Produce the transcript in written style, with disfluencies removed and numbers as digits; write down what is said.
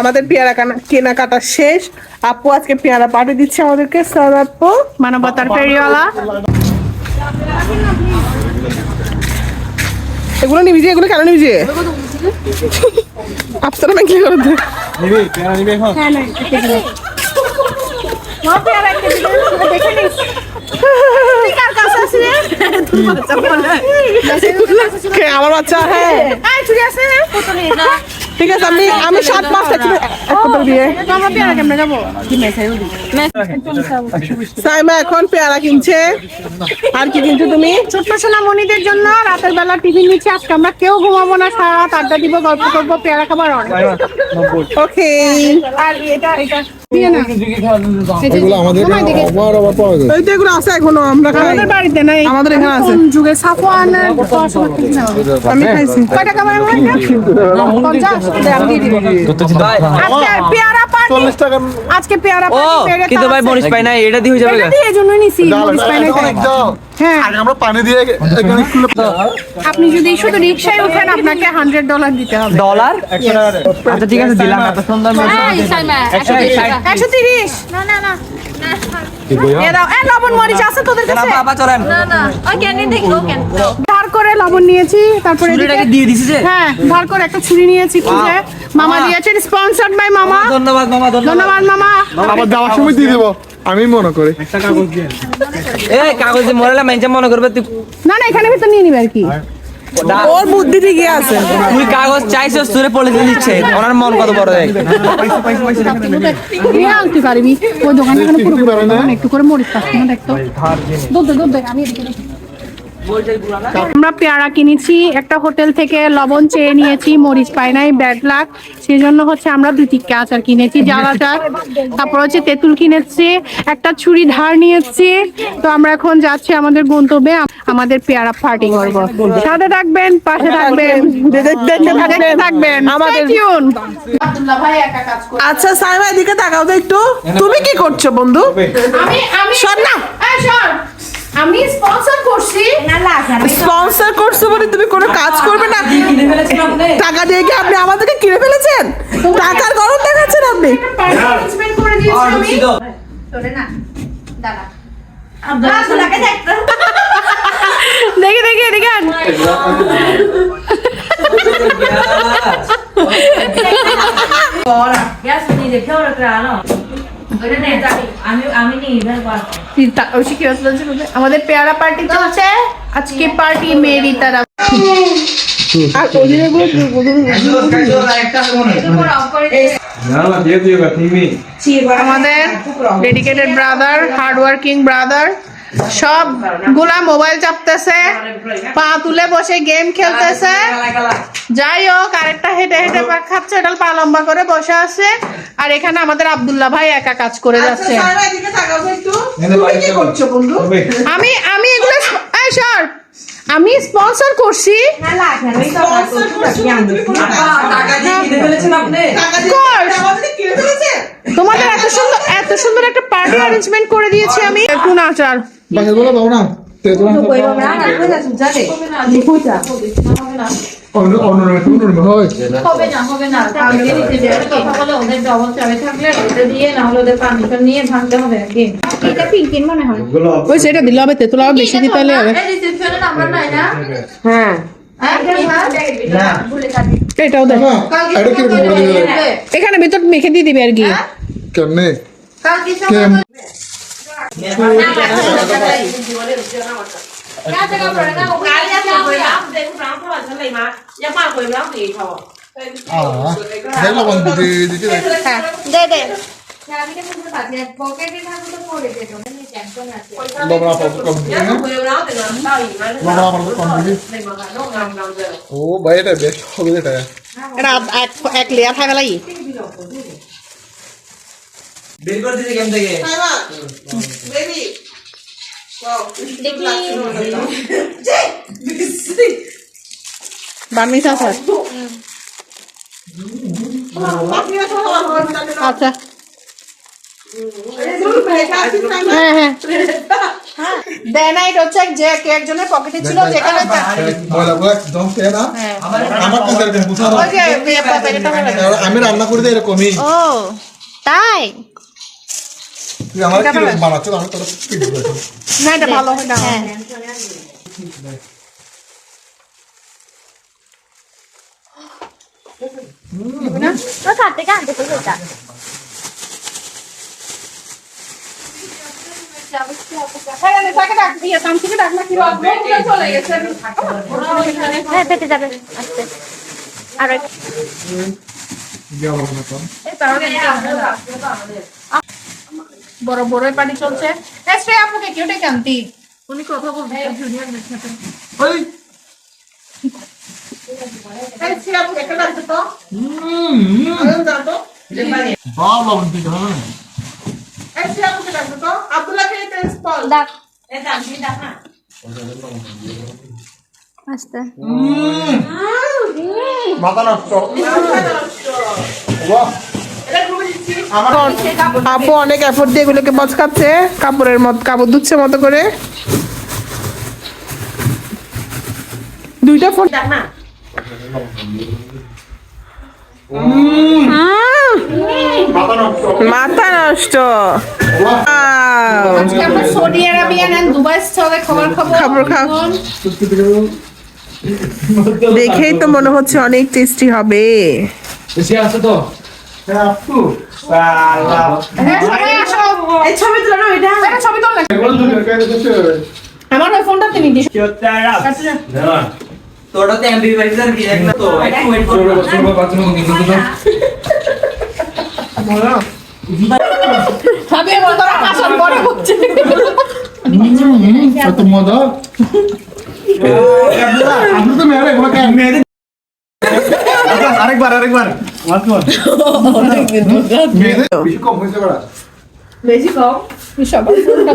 আমাদের পেয়ারা কেনাকাটা শেষ। আপু আজকে পেয়ারা পাঠিয়ে দিচ্ছে আমাদেরকে। স্যার আপু মানবতার ফেরিওয়ালা। এগুলো নিবি যে, এগুলো কেন নিবি যে? আপনারা না কি করতে নিবি পেয়ারা নিবি এখন? হ্যাঁ না মা পেয়ারা একটা দিলে দেখে নিস। তুই কার কাছে আসিস রে? তোর বাচ্চা বলে কে আমার বাচ্চা? হ্যাঁ এই চুরি আছে কত নিয়ে না। ঠিক আছে, আমি 7 মাস থাকি এক কথা দিয়ে। আমরা পেয়ারা কেমনে যাবো? সাইমা এখন পেয়ারা কিনছে। আর কি কিনছো তুমি? ছোট্ট সোনামণিদের জন্য রাতের বেলা টিফিন নিচ্ছি। আজকে আমরা কেউ ঘুমাবো না, সারা রাত আড্ডা দিব, গল্প করবো, পেয়ারা খাবার অনেক। ওকে আর এটা দিয়ে না এগুলো আমাদের আবার পাওয়া যায়। এই তো এগুলো আছে এখনো, আমরা খাই। আমাদের বাড়িতে নাই, আমাদের এখানে আছে। কোন যুগে সাফওয়ানের পড়াশোনা করতে হবে। আমি খাইছি। কয় টাকা মানে এটা? 50 আমি দিয়ে দিব। আজকে পেয়ারা পার্টি, 40 টাকা। আজকে পেয়ারা পার্টি কিন্তু ভাই মরিচ পাই না, এটা দিয়ে হয়ে যাবে। এটা দিয়ে এজন্য নিছি মরিচ পাই না তাই। হ্যাঁ আগে আমরা পানি দিয়ে এখানে খুলে আপনি যদি শুধু রিকশায় ওঠেন আপনাকে $100 দিতে হবে। ডলার? আচ্ছা ঠিক আছে, দিলাম। এত সুন্দর মরিচ। 130। না না না এ দাও। এ লবণ মরিচ আছে তোদের কাছে? বাবা চলেন। ধার করে লবণ নিয়েছি, তারপরে ছুরিটাকে দিয়ে দিছি যে। হ্যাঁ ধার করে একটা ছুরি নিয়েছি খুঁজে। মামা দিয়েছে, স্পন্সর্ড বাই মামা। ধন্যবাদ মামা, ধন্যবাদ মামা। আবার যাওয়ার সময় দিয়ে দেবো আমি মনে করি। এই কাগজ দিয়ে মরালে মাইনছে মনে করবে তুই। না না এখানে ভিতর নিয়ে নিবে আর কি। ওর বুদ্ধি ঠিকই আছে। তুই কাগজ চাইছিস, তোরে পলিথিন দিচ্ছে। ওনার মন কত বড় দেখ। নিয়ে আনতে পারবি ওই দোকানে পুরো একটু করে মরিচ পাচ্ছি না দেখতো। দুধ আমি এদিকে দেখি। আমরা পেয়ারা কিনেছি একটা হোটেল থেকে, লবণ চেয়ে নিয়েছি, মরিচ পাই নাই, ব্যাড লাক। সেই জন্য হচ্ছে আমরা 2 টিক্কা আচার কিনেছি, জাল আচার। তারপর হচ্ছে তেঁতুল কিনেছি, একটা ছুরি ধার নিয়েছি। তো আমরা এখন যাচ্ছি আমাদের গন্তব্যে। আমাদের পেয়ারা পার্টি করবো। সাথে থাকবেন, পাশে থাকবেন, দেখতে থাকবেন আমাদের। আব্দুল্লাহ ভাই একা কাজ করে। আচ্ছা সাইমা এদিকে তাকাও তো একটু। তুমি কি করছো বন্ধু? আমি শোন না। এই শোন, আমি স্পন্সর করছি। স্পন্সর করছো বলে তুমি কোনো কাজ করবে না? টাকা দিয়ে কি আপনি আমাদেরকে কিনে ফেলেছেন? টাকার গরম দেখাচ্ছেন আপনি। পার্টিসিপেট করে দিয়েছি আমি। তোরে না দাদা আব্দুল্লাহকে দেখতে দেখি এদিকে আন। আমাদের পেয়ারা পার্টি চলছে আজকে। পার্টি মেরি তারা আমাদের dedicated brother, hard working brother, সব গুলা মোবাইল চাপতেছে, পা তুলে বসে গেম খেলতেছে। যাই হোক, আরেকটা হেঁটে হেঁটে পাক খাচ্ছে, এটা পা লম্বা করে বসে আছে। আর এখানে আমাদের আব্দুল্লাহ ভাই একা কাজ করে যাচ্ছে। আমি এগুলো এই সর, আমি স্পন্সর করছি। তোমাদের এত সুন্দর একটা পার্টি অ্যারেঞ্জমেন্ট করে দিয়েছি আমি। একটু নাচার বাকিগুলো দাও না। সেটা দিলে হবে, তেতুল আবার বেশি দিতে হলে হবে। হ্যাঁ এটাও দেখ, এখানে ভিতর মেখে দিয়ে দিবি আর কি। কেমনে দেখলো বন্ধু দিদি দে দে বাবা কম ও ভাই এটা বেশ হবে এটা। এটা এক লেয়ার খাই ফেলাই। বের করে দিতে গেম থেকে। বার্মিস আছে। আচ্ছা হ্যাঁ হ্যাঁ দেয় না, এটা হচ্ছে যে কে একজনের পকেটে ছিল যেখানে ময়লাগুলো একদম খেয়ে না আমার তো এরকম বুঝানো ওই যে প্যাকেটটা ভালো লাগে। আমি রান্না করে দিই এরকমই ও তাই তুই আমার কি বানাচ্ছ আমি তোর পিট করে না, এটা ভালো হয় না। 너 가뜩 안 되고 있다. হ্যাঁ, তাকে ডাক দিয়ে তামসিকে ডাক না কি হবে, চলে গেছে। হ্যাঁ, পেতে যাবে আস্তে। আর বড় বড় পার্টি চলছে। এসে আপুকে কেউ ডেকে আনতি, উনি কথা বলতে জুনিয়র মেশিন। ওই এসে আপু একটা ডাকতে তো ভালো বলতে হবে এসে আপুকে ডাকতে তো আব্দুল্লাহ কে প্রিন্সিপাল ডাক। আস্তে। মাথা নষ্ট বাহ আপু অনেক এফোর্ট দিয়ে এগুলোকে বচকাচ্ছে, কাপড়ের মতো কাপড় ধুচ্ছে মতো করে। দুইটা ফোন মাথা নষ্ট। Wow! আমরা সৌদি আরবিয়ান এন্ড দুবাই স্টাইলে খাবার খাবো। খাবার খাও। দেখেই তো মনে হচ্ছে অনেক টেস্টি হবে। হ্যাঁ, সবাই আসো। এই ছবি তুলো না এটা। একটা ছবি তোল না। আমার ওই ফোনটা তুমি দিস। তোরা তো এমবি ভাইজার কি এক না তো একটু ওয়েট করো ভাবি এবার তোরা আসার পরে হচ্ছে। কত মজা আপনি তো মেরে এগুলো কেন আরেকবার মেয়েদের বেশি কম হয়েছে বড়া বেশি কম সবার ফোনটা